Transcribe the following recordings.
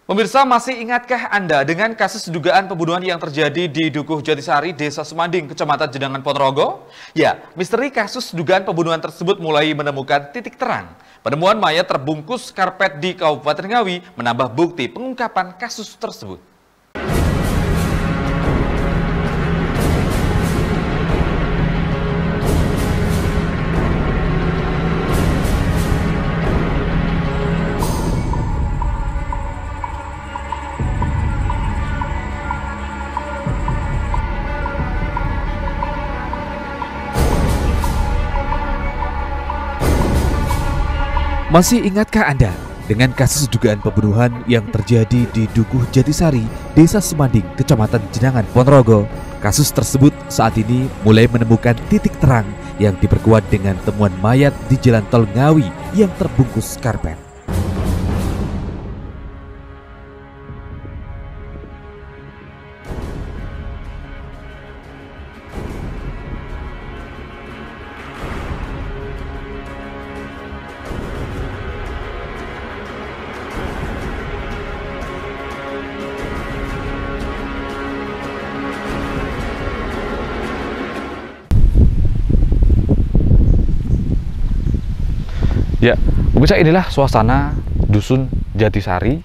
Pemirsa, masih ingatkah Anda dengan kasus dugaan pembunuhan yang terjadi di Dukuh Jatisari, Desa Semanding, Kecamatan Jenangan, Ponorogo? Ya, misteri kasus dugaan pembunuhan tersebut mulai menemukan titik terang. Penemuan mayat terbungkus karpet di Kabupaten Ngawi menambah bukti pengungkapan kasus tersebut. Masih ingatkah Anda dengan kasus dugaan pembunuhan yang terjadi di Dukuh Jatisari, Desa Semanding, Kecamatan Jenangan, Ponorogo? Kasus tersebut saat ini mulai menemukan titik terang yang diperkuat dengan temuan mayat di Jalan Tol Ngawi yang terbungkus karpet. Ya, pemirsa, inilah suasana Dusun Jatisari,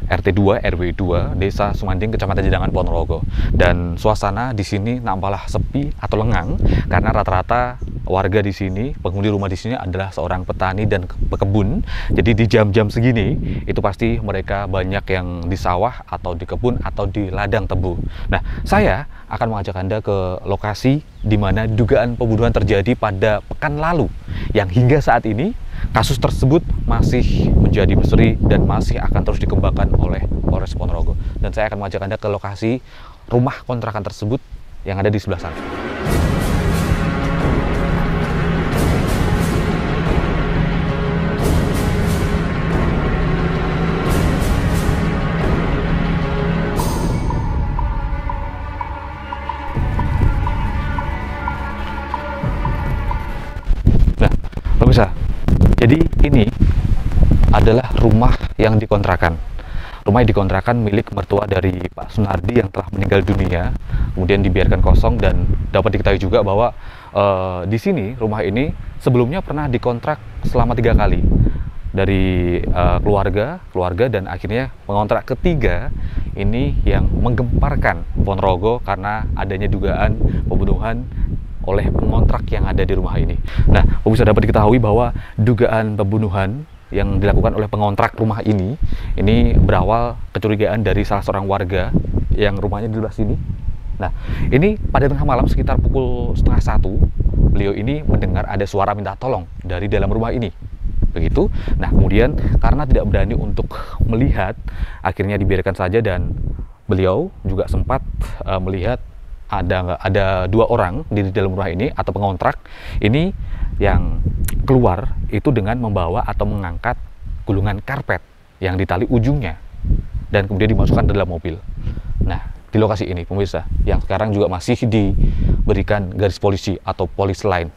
RT 2 RW 2, Desa Semanding, Kecamatan Jenangan, Ponorogo. Dan suasana di sini nampaklah sepi atau lengang karena rata-rata warga di sini, penghuni rumah di sini adalah seorang petani dan pekebun. Jadi di jam-jam segini itu pasti mereka banyak yang di sawah atau di kebun atau di ladang tebu. Nah, saya akan mengajak Anda ke lokasi di mana dugaan pembunuhan terjadi pada pekan lalu yang hingga saat ini kasus tersebut masih menjadi misteri dan masih akan terus dikembangkan oleh Polres Ponorogo. Dan saya akan mengajak Anda ke lokasi rumah kontrakan tersebut yang ada di sebelah sana. Nah, pemirsa, jadi ini adalah rumah yang dikontrakan. Rumah yang dikontrakan milik mertua dari Pak Sunardi yang telah meninggal dunia, kemudian dibiarkan kosong. Dan dapat diketahui juga bahwa di sini rumah ini sebelumnya pernah dikontrak selama 3 kali dari keluarga dan akhirnya mengontrak ketiga ini yang menggemparkan Ponorogo karena adanya dugaan pembunuhan oleh pengontrak yang ada di rumah ini. Nah, pemirsa, dapat diketahui bahwa dugaan pembunuhan yang dilakukan oleh pengontrak rumah ini berawal kecurigaan dari salah seorang warga yang rumahnya di sebelah sini. Nah, ini pada tengah malam sekitar pukul 12:30, beliau ini mendengar ada suara minta tolong dari dalam rumah ini. Begitu. Nah, kemudian karena tidak berani untuk melihat, akhirnya dibiarkan saja dan beliau juga sempat melihat ada 2 orang di dalam rumah ini atau pengontrak ini yang keluar itu dengan membawa atau mengangkat gulungan karpet yang ditali ujungnya dan kemudian dimasukkan dalam mobil. Nah, di lokasi ini pemirsa yang sekarang juga masih diberikan garis polisi atau polis line.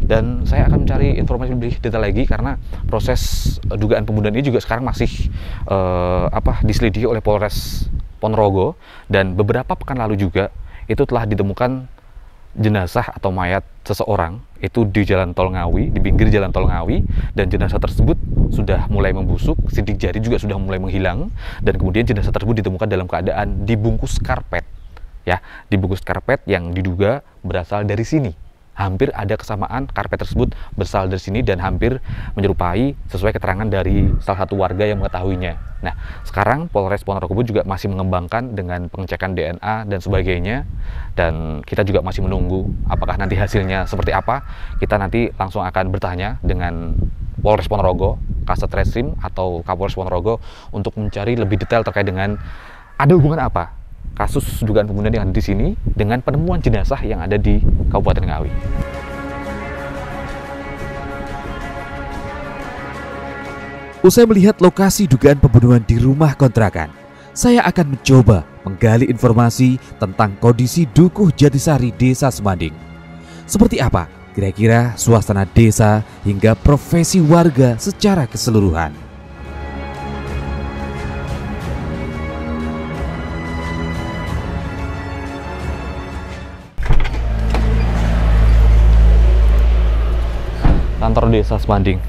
Dan saya akan mencari informasi lebih detail lagi karena proses dugaan pembunuhan ini juga sekarang masih diselidiki oleh Polres Ponorogo. Dan beberapa pekan lalu juga itu telah ditemukan jenazah atau mayat seseorang itu di Jalan Tol Ngawi, di pinggir Jalan Tol Ngawi, dan jenazah tersebut sudah mulai membusuk, sidik jari juga sudah mulai menghilang, dan kemudian jenazah tersebut ditemukan dalam keadaan dibungkus karpet, ya, dibungkus karpet yang diduga berasal dari sini. Hampir ada kesamaan karpet tersebut berasal dari sini dan hampir menyerupai sesuai keterangan dari salah satu warga yang mengetahuinya. Nah, sekarang Polres Ponorogo juga masih mengembangkan dengan pengecekan DNA dan sebagainya, dan kita juga masih menunggu apakah nanti hasilnya seperti apa. Kita nanti langsung akan bertanya dengan Polres Ponorogo, Kasat Reskrim atau Kapolres Ponorogo untuk mencari lebih detail terkait dengan ada hubungan apa kasus dugaan pembunuhan yang ada di sini dengan penemuan jenazah yang ada di Kabupaten Ngawi. Usai melihat lokasi dugaan pembunuhan di rumah kontrakan, saya akan mencoba menggali informasi tentang kondisi Dukuh Jatisari, Desa Semanding. Seperti apa kira-kira suasana desa hingga profesi warga secara keseluruhan. Kantor Desa Semanding.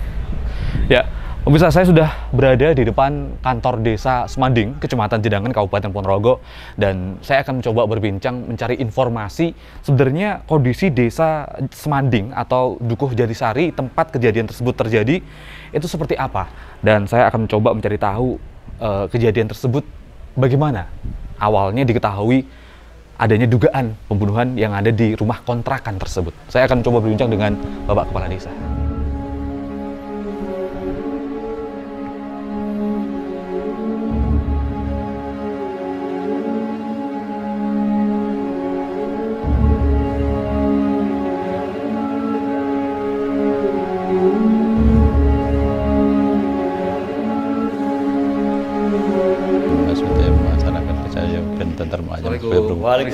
Ya, pemirsa, saya sudah berada di depan kantor Desa Semanding, Kecamatan Jedangan, Kabupaten Ponorogo, dan saya akan mencoba berbincang mencari informasi sebenarnya kondisi Desa Semanding atau Dukuh Jatisari tempat kejadian tersebut terjadi itu seperti apa, dan saya akan mencoba mencari tahu kejadian tersebut bagaimana awalnya diketahui adanya dugaan pembunuhan yang ada di rumah kontrakan tersebut. Saya akan coba berbincang dengan Bapak Kepala Desa.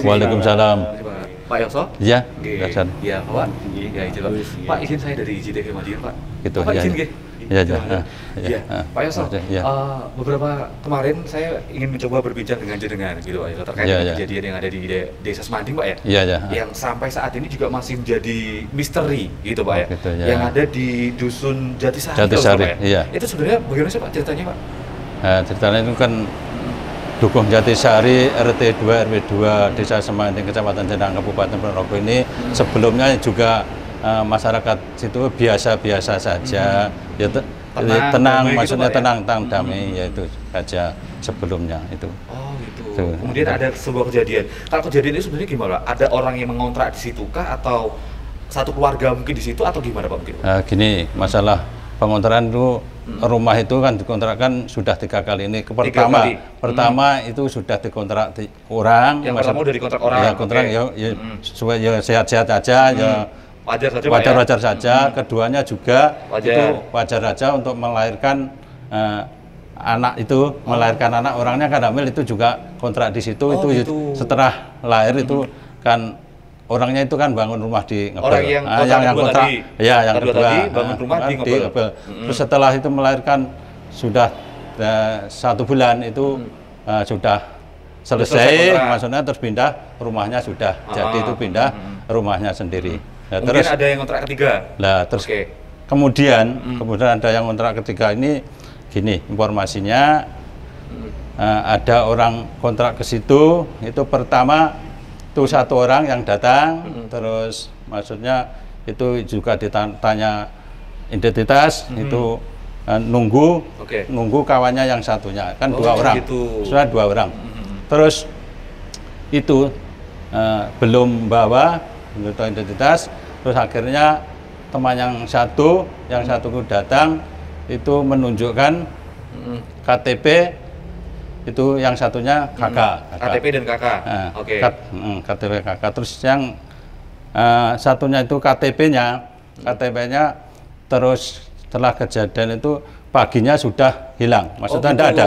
Waalaikumsalam. Pak Yoso? Iya, iya Pak. Iya, izin Pak. Pak, izin saya dari IJTV Madiun, Pak. Gitu, Pak, izin iya. nggih. Iya. Pak Yoso, Iya. beberapa kemarin saya ingin mencoba berbincang dengan jenengan gitu Pak Yoso, terkait dengan kejadian yang ada di Desa Semanding, Pak ya. Iya. Yang sampai saat ini juga masih menjadi misteri gitu Pak ya. Gitu, ya. Yang ada di Dusun Jatisari. Jatisari, Pak, ya. iya. Itu sebenarnya bagaimana sih Pak ceritanya, Pak? Nah, ceritanya itu kan Dukuh Jatisari RT 2 RW 2 Desa Semanding Kecamatan Jedangan Kabupaten Ponorogo ini sebelumnya juga masyarakat situ biasa-biasa saja, ya tenang, maksudnya gitu, tenang, damai, yaitu saja sebelumnya itu. Oh gitu. Kemudian ada sebuah kejadian. Kalau kejadian itu sebenarnya gimana? Ada orang yang mengontrak di situ kah, atau satu keluarga mungkin di situ, atau gimana Pak mungkin? Gini, masalah pengontrakan itu rumah itu kan dikontrakkan sudah 3 kali ini. Pertama itu sudah dikontrak orang. Yang pertama udah dikontrak orang. Ya kontrak ya sehat-sehat aja ya. Wajar saja. Keduanya juga itu wajar saja untuk melahirkan anak itu, melahirkan anak, orangnya kan hamil itu juga kontrak di situ. Itu setelah lahir itu kan orangnya itu kan bangun rumah di Ngebel. Orang yang kontrak tadi. Ya, yang kedua tadi bangun rumah di Ngebel. Terus setelah itu melahirkan sudah 1 bulan itu sudah selesai, maksudnya terus pindah rumahnya sudah. Jadi itu pindah rumahnya sendiri. Nah, mungkin terus ada yang kontrak ketiga. Nah, terus kemudian ada yang kontrak ketiga ini gini informasinya, ada orang kontrak ke situ. Itu pertama itu 1 orang yang datang, terus maksudnya itu juga ditanya identitas, itu nunggu kawannya yang satunya kan 2 orang, sudah 2 orang. Terus itu belum bawa identitas, terus akhirnya teman yang satu datang itu menunjukkan KTP, itu yang satunya kakak. KTP dan kakak. KTP kakak. Terus yang satunya itu KTP-nya terus setelah kejadian itu paginya sudah hilang. Maksudnya tidak ada.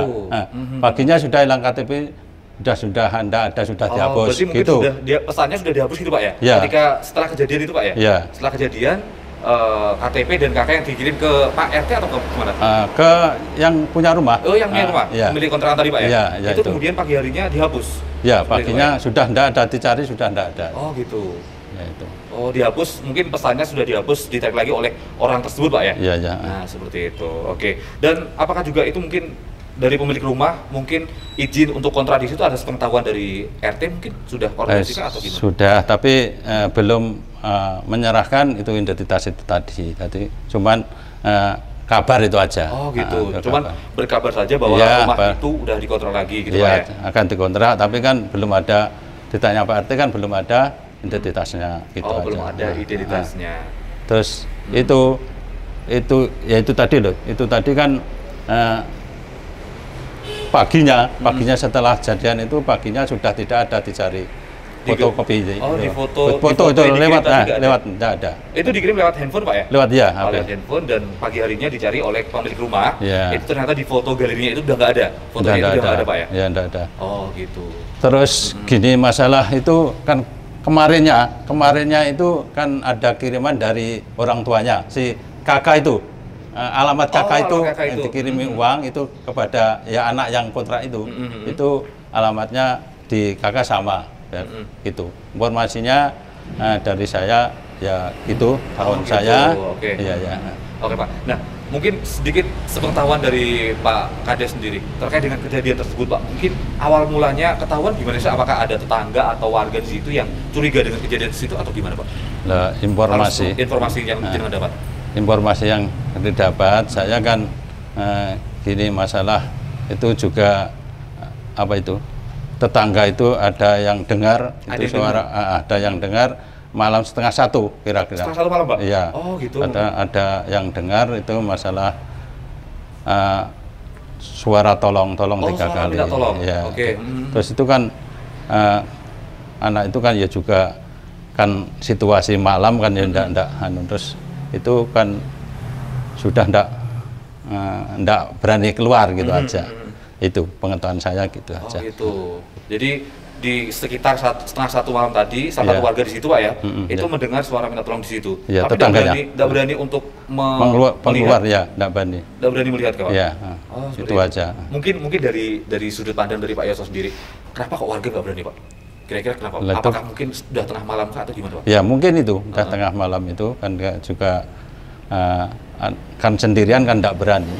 Paginya sudah hilang KTP, sudah dihapus. Berarti mungkin gitu. Pesannya sudah dihapus gitu Pak ya? Ya. Ketika setelah kejadian itu Pak ya? Ya. Setelah kejadian KTP dan kakak yang dikirim ke Pak RT atau ke mana? Ke yang punya rumah. Oh, yang punya rumah? Ya. Pemilik kontrakan tadi Pak ya? Ya, itu kemudian pagi harinya dihapus? Ya, paginya sudah tidak ada, dicari sudah tidak ada. Oh gitu. Ya, itu. Oh, dihapus, mungkin pesannya sudah dihapus, ditarik lagi oleh orang tersebut Pak ya? Iya. Nah, seperti itu. Oke. Dan apakah juga itu mungkin dari pemilik rumah, mungkin izin untuk kontradiksi itu ada sepengetahuan dari RT mungkin sudah koordinasi atau gimana? Sudah, tapi belum menyerahkan itu identitas itu tadi. Jadi cuman kabar itu aja. Oh gitu. Cuman berkabar saja bahwa rumah itu udah dikontrak lagi gitu Pak ya? Akan dikontrak, tapi kan belum ada, ditanya Pak RT kan belum ada identitasnya gitu aja. Belum ada identitasnya. Terus itu tadi loh, itu tadi kan paginya setelah kejadian itu paginya sudah tidak ada dicari fotokopi. Di foto itu lewat tidak ada. Itu dikirim lewat handphone Pak ya? Lewat ya, lewat handphone, dan pagi harinya dicari oleh pemilik rumah. Ya. Itu ternyata di foto galerinya itu udah nggak ada. Fotonya itu udah nggak ada Pak ya? Ya, nggak ada. Oh gitu. Terus gini, masalah itu kan kemarinnya itu kan ada kiriman dari orang tuanya si kakak itu. Alamat kakak itu dikirimi uang itu kepada ya anak yang kontrak itu. Itu alamatnya di kakak sama. Gitu. Informasinya dari saya ya gitu, tahun gitu. Saya. Oke. Iya ya. Oke Pak. Nah, mungkin sedikit sepengetahuan dari Pak Kades sendiri terkait dengan kejadian tersebut Pak. Mungkin awal mulanya ketahuan gimana sih? Apakah ada tetangga atau warga di situ yang curiga dengan kejadian di situ atau gimana Pak? Nah, informasi yang jenengan dapat. Informasi yang didapat saya kan gini, masalah itu juga apa itu? Tetangga itu ada yang dengar itu suara, ada yang dengar malam 1:30 kira-kira. 1:30 malam, Pak? Iya. Oh, gitu. Ada yang dengar itu masalah suara tolong 3 kali. Tolong. Ya. Oke. Terus itu kan anak itu kan ya juga kan situasi malam kan ya ndak terus itu kan sudah ndak berani keluar gitu aja. Itu pengetahuan saya gitu aja. Oh gitu. Jadi di sekitar 1:30 malam tadi salah satu warga di situ Pak ya, itu mendengar suara minta tolong di situ. Ya, tapi tidak berani untuk mengeluar ya, tidak berani. Tidak berani melihat Pak. Ya, itu aja. Mungkin dari sudut pandang dari Pak Yoso sendiri, kenapa kok warga nggak berani Pak? Kira-kira kenapa? Apakah mungkin sudah tengah malam kah atau gimana Pak? Ya mungkin itu, sudah tengah malam itu kan juga kan sendirian kan tidak berani.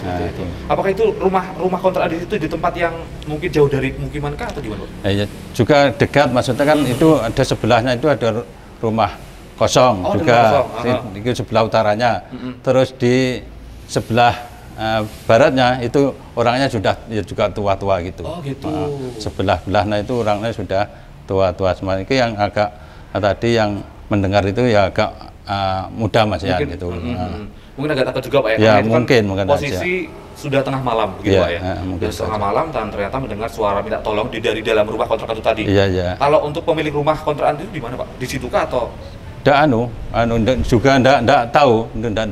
Itu. Apakah itu rumah kontrakan di situ di tempat yang mungkin jauh dari pemukiman kah atau gimana Pak? Ya, juga dekat, maksudnya kan itu ada sebelahnya itu ada rumah kosong juga, itu sebelah utaranya. Terus di sebelah baratnya itu orangnya sudah ya juga tua-tua gitu. Oh gitu. Sebelah-belahnya itu orangnya sudah tua-tua semua. Itu yang agak tadi yang mendengar itu ya agak muda Mas ya gitu. Mungkin agak takut juga Pak ya? Ya mungkin posisi sudah tengah malam begitu Pak ya? Sudah tengah malam dan ternyata mendengar suara minta tolong dari dalam rumah kontrakan itu tadi. Iya. Kalau untuk pemilik rumah kontrakan itu di mana Pak? Di situ kah atau? Juga enggak tahu,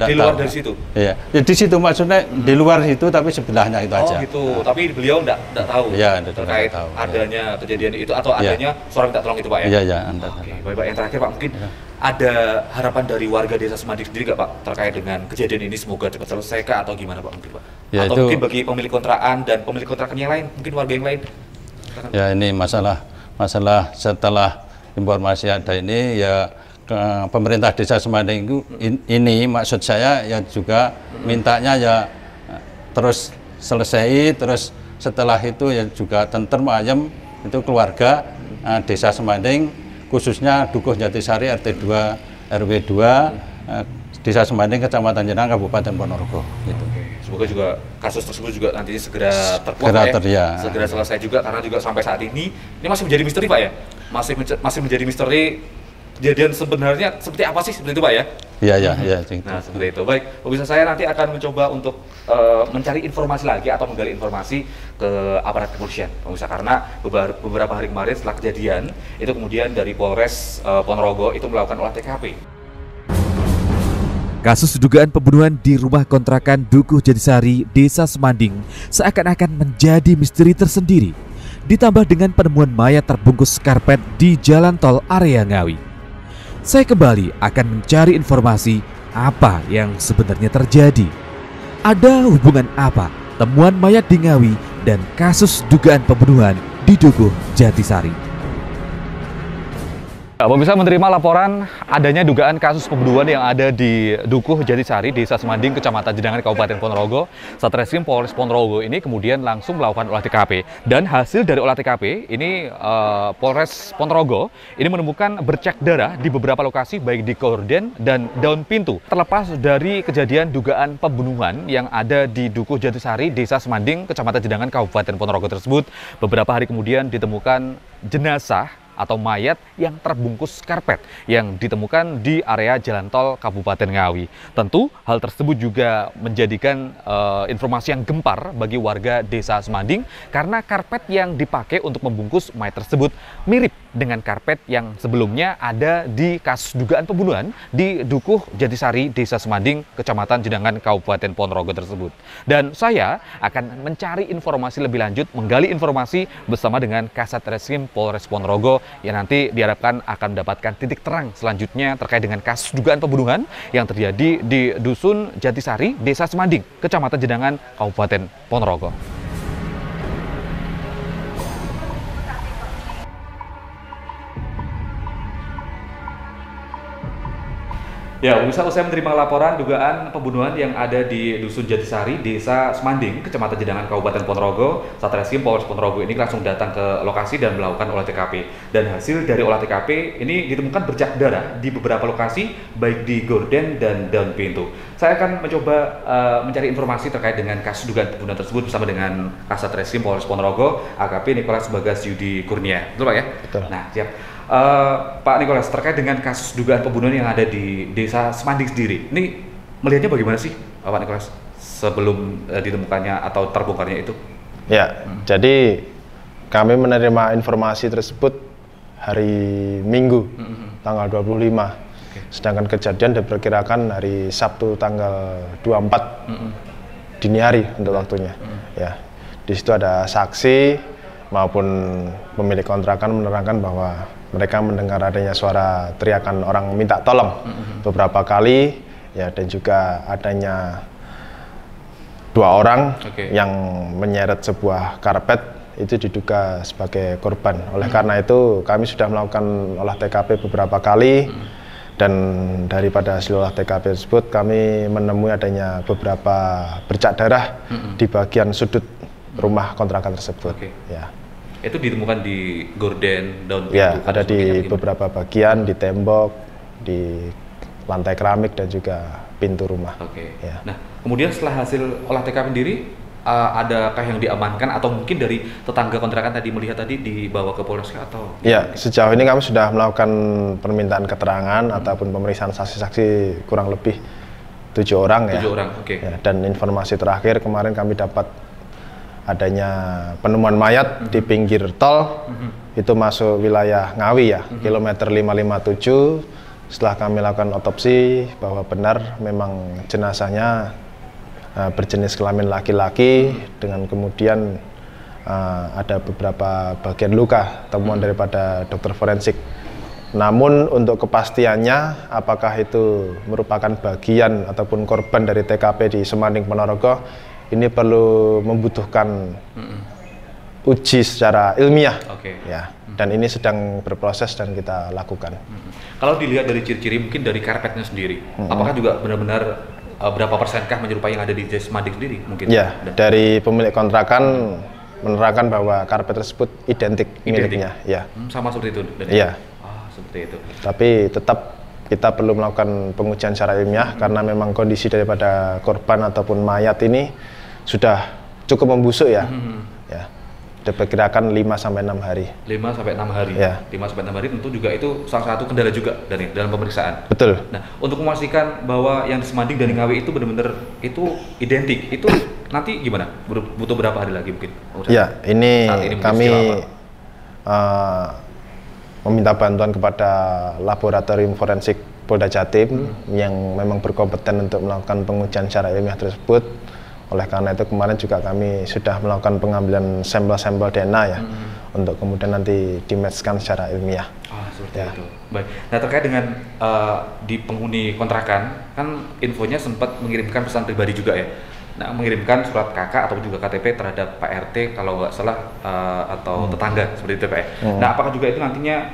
di luar dari situ. Iya. Ya, di situ maksudnya di luar situ tapi sebelahnya itu aja. Oh gitu. Tapi beliau enggak tahu. Iya, terkait adanya kejadian itu atau adanya suara minta tolong itu Pak ya? Iya. Oke, baik Pak. Yang terakhir Pak, mungkin ada harapan dari warga Desa Semanding sendiri nggak Pak terkait dengan kejadian ini, semoga cepat selesai kah atau gimana Pak mungkin Pak? Ya, atau mungkin bagi pemilik kontrakan dan pemilik kontrakan yang lain, mungkin warga yang lain? Ya ini masalah setelah informasi ada ini ya pemerintah Desa Semanding ini maksud saya ya juga mintanya ya terus selesai, terus setelah itu ya juga tentrem ayem itu keluarga Desa Semanding, khususnya Dukuh Jatisari RT 2 RW 2 Desa Semanding Kecamatan Jenang Kabupaten Ponorogo gitu. Semoga juga kasus tersebut juga nantinya segera terkuat segera selesai juga, karena juga sampai saat ini masih menjadi misteri Pak ya, masih menjadi misteri kejadian sebenarnya seperti apa sih seperti itu Pak ya? Iya. Nah seperti itu. Baik, pemirsa, saya nanti akan mencoba untuk mencari informasi lagi atau menggali informasi ke aparat kepolisian, pemirsa, karena beberapa hari kemarin setelah kejadian itu kemudian dari Polres Ponorogo itu melakukan olah TKP. Kasus dugaan pembunuhan di rumah kontrakan Dukuh Jatisari, Desa Semanding seakan-akan menjadi misteri tersendiri. Ditambah dengan penemuan mayat terbungkus karpet di jalan tol area Ngawi. Saya kembali akan mencari informasi apa yang sebenarnya terjadi. Ada hubungan apa temuan mayat di Ngawi dan kasus dugaan pembunuhan di Dukuh Jatisari? Pemirsa, menerima laporan adanya dugaan kasus pembunuhan yang ada di Dukuh Jatisari, Desa Semanding, Kecamatan Jenangan, Kabupaten Ponorogo. Satreskrim Polres Ponorogo ini kemudian langsung melakukan olah TKP. Dan hasil dari olah TKP ini Polres Ponorogo ini menemukan bercak darah di beberapa lokasi, baik di gorden dan daun pintu. Terlepas dari kejadian dugaan pembunuhan yang ada di Dukuh Jatisari, Desa Semanding, Kecamatan Jenangan, Kabupaten Ponorogo tersebut, beberapa hari kemudian ditemukan jenazah atau mayat yang terbungkus karpet yang ditemukan di area jalan tol Kabupaten Ngawi. Tentu hal tersebut juga menjadikan informasi yang gempar bagi warga Desa Semanding karena karpet yang dipakai untuk membungkus mayat tersebut mirip dengan karpet yang sebelumnya ada di kasus dugaan pembunuhan di Dukuh Jatisari, Desa Semanding, Kecamatan Jenangan, Kabupaten Ponorogo tersebut. Dan saya akan mencari informasi lebih lanjut, menggali informasi bersama dengan Kasat Reskrim Polres Ponorogo yang nanti diharapkan akan mendapatkan titik terang selanjutnya terkait dengan kasus dugaan pembunuhan yang terjadi di Dusun Jatisari, Desa Semanding, Kecamatan Jenangan, Kabupaten Ponorogo. Ya, usai menerima laporan dugaan pembunuhan yang ada di Dusun Jatisari, Desa Semanding, Kecamatan Jenangan, Kabupaten Ponorogo, Satreskrim Polres Ponorogo ini langsung datang ke lokasi dan melakukan olah TKP. Dan hasil dari olah TKP ini ditemukan bercak darah di beberapa lokasi, baik di gorden dan daun pintu. Saya akan mencoba mencari informasi terkait dengan kasus dugaan pembunuhan tersebut bersama dengan Kasat Reskrim Polres Ponorogo, AKP Nicholas Bagas Yudi Kurnia. Betul Pak ya? Betul. Nah, siap. Pak Nicholas, terkait dengan kasus dugaan pembunuhan yang ada di Desa Semanding sendiri, ini melihatnya bagaimana sih Pak Nicholas sebelum ditemukannya atau terbongkarnya itu? Ya, jadi kami menerima informasi tersebut hari Minggu, tanggal 25. Sedangkan kejadian diperkirakan hari Sabtu tanggal 24 dini hari untuk waktunya. Ya, di situ ada saksi maupun pemilik kontrakan menerangkan bahwa mereka mendengar adanya suara teriakan orang minta tolong beberapa kali, ya, dan juga adanya 2 orang yang menyeret sebuah karpet itu diduga sebagai korban. Oleh karena itu kami sudah melakukan olah TKP beberapa kali dan daripada hasil olah TKP tersebut kami menemui adanya beberapa bercak darah di bagian sudut rumah kontrakan tersebut. Ya. Itu ditemukan di gorden, daun pintu? Ya, ada di beberapa bagian, di tembok, di lantai keramik dan juga pintu rumah. Ya. Nah, kemudian setelah hasil olah TKP sendiri, adakah yang diamankan atau mungkin dari tetangga kontrakan tadi melihat tadi dibawa ke Polres atau? Ya, sejauh ini kami sudah melakukan permintaan keterangan ataupun pemeriksaan saksi-saksi kurang lebih 7 orang ya. 7 orang, ya. Dan informasi terakhir kemarin kami dapat adanya penemuan mayat di pinggir tol, itu masuk wilayah Ngawi ya, kilometer 557. Setelah kami lakukan otopsi bahwa benar memang jenazahnya berjenis kelamin laki-laki dengan kemudian ada beberapa bagian luka, temuan daripada dokter forensik. Namun untuk kepastiannya apakah itu merupakan bagian ataupun korban dari TKP di Semanding Ponorogo, ini perlu membutuhkan uji secara ilmiah, ya. Dan ini sedang berproses dan kita lakukan. Kalau dilihat dari ciri-ciri mungkin dari karpetnya sendiri, apakah juga benar-benar berapa persenkah menyerupai yang ada di Desa Semanding sendiri mungkin? Ya, dari pemilik kontrakan menerangkan bahwa karpet tersebut identik miliknya. Ya. Sama seperti itu? Iya. Seperti itu. Tapi tetap kita perlu melakukan pengujian secara ilmiah karena memang kondisi daripada korban ataupun mayat ini sudah cukup membusuk ya. Ya. Diperkirakan 5-6 hari. 5-6 hari. Ya. 5-6 hari tentu juga itu salah satu kendala juga dari dalam pemeriksaan. Betul. Nah, untuk memastikan bahwa yang di Semanding dan di Ngawi itu benar-benar itu identik, itu nanti gimana? Butuh berapa hari lagi mungkin? Ya, ini kami meminta bantuan kepada laboratorium forensik Polda Jatim yang memang berkompeten untuk melakukan pengujian secara ilmiah tersebut. Oleh karena itu kemarin juga kami sudah melakukan pengambilan sampel-sampel DNA ya, untuk kemudian nanti dimatchkan secara ilmiah. Seperti itu. Baik. Nah, terkait dengan di penghuni kontrakan, kan infonya sempat mengirimkan pesan pribadi juga ya. Nah, mengirimkan surat KK atau juga KTP terhadap Pak RT kalau nggak salah atau tetangga seperti itu Pak ya. Nah, apakah juga itu nantinya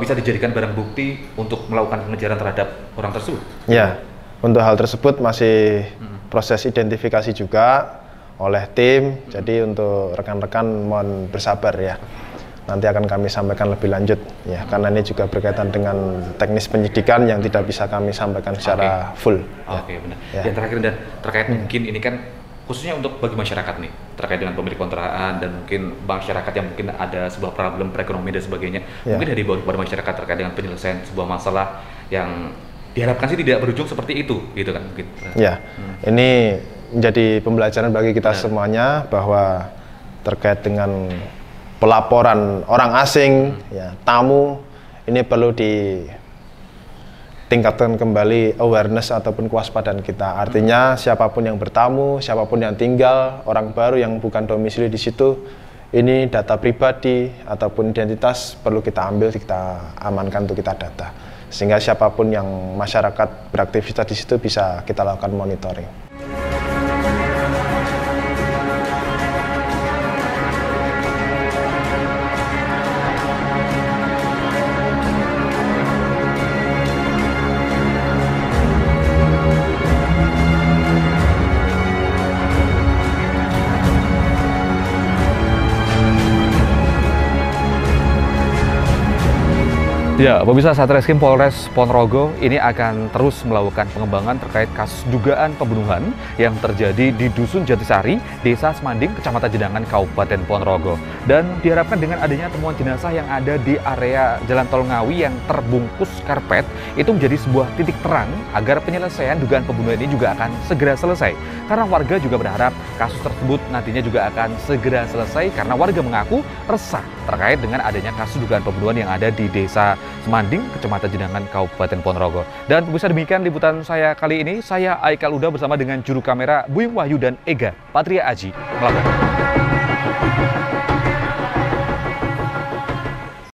bisa dijadikan barang bukti untuk melakukan pengejaran terhadap orang tersebut? Ya, untuk hal tersebut masih proses identifikasi juga oleh tim. Jadi untuk rekan-rekan mohon bersabar ya. Nanti akan kami sampaikan lebih lanjut ya, karena ini juga berkaitan dengan teknis penyidikan yang tidak bisa kami sampaikan secara full. Benar. Ya. Yang terakhir dan terkait mungkin ini kan khususnya untuk bagi masyarakat nih terkait dengan pemilik kontrakan dan mungkin masyarakat yang mungkin ada sebuah problem perekonomian dan sebagainya, mungkin dari kepada masyarakat terkait dengan penyelesaian sebuah masalah yang diharapkan sih tidak berujung seperti itu gitu kan mungkin. Ya, ini menjadi pembelajaran bagi kita semuanya bahwa terkait dengan pelaporan orang asing, ya, tamu, ini perlu tingkatkan kembali awareness ataupun kewaspadaan kita. Artinya siapapun yang bertamu, siapapun yang tinggal, orang baru yang bukan domisili di situ, ini data pribadi ataupun identitas perlu kita ambil, kita amankan untuk kita data. Sehingga siapapun yang masyarakat beraktivitas di situ bisa kita lakukan monitoring. Ya, pemirsa, Satreskrim Polres Ponorogo ini akan terus melakukan pengembangan terkait kasus dugaan pembunuhan yang terjadi di Dusun Jatisari, Desa Semanding, Kecamatan Jedangan, Kabupaten Ponorogo. Dan diharapkan dengan adanya temuan jenazah yang ada di area Jalan Tol Ngawi yang terbungkus karpet, itu menjadi sebuah titik terang agar penyelesaian dugaan pembunuhan ini juga akan segera selesai. Karena warga juga berharap kasus tersebut nantinya juga akan segera selesai karena warga mengaku resah terkait dengan adanya kasus dugaan pembunuhan yang ada di Desa Semanding, Kecamatan Jedangan, Kabupaten Ponorogo. Dan pemirsa, demikian liputan saya kali ini. Saya Aikal Uda bersama dengan juru kamera Buyung Wahyu dan Ega Patria Aji melaporkan.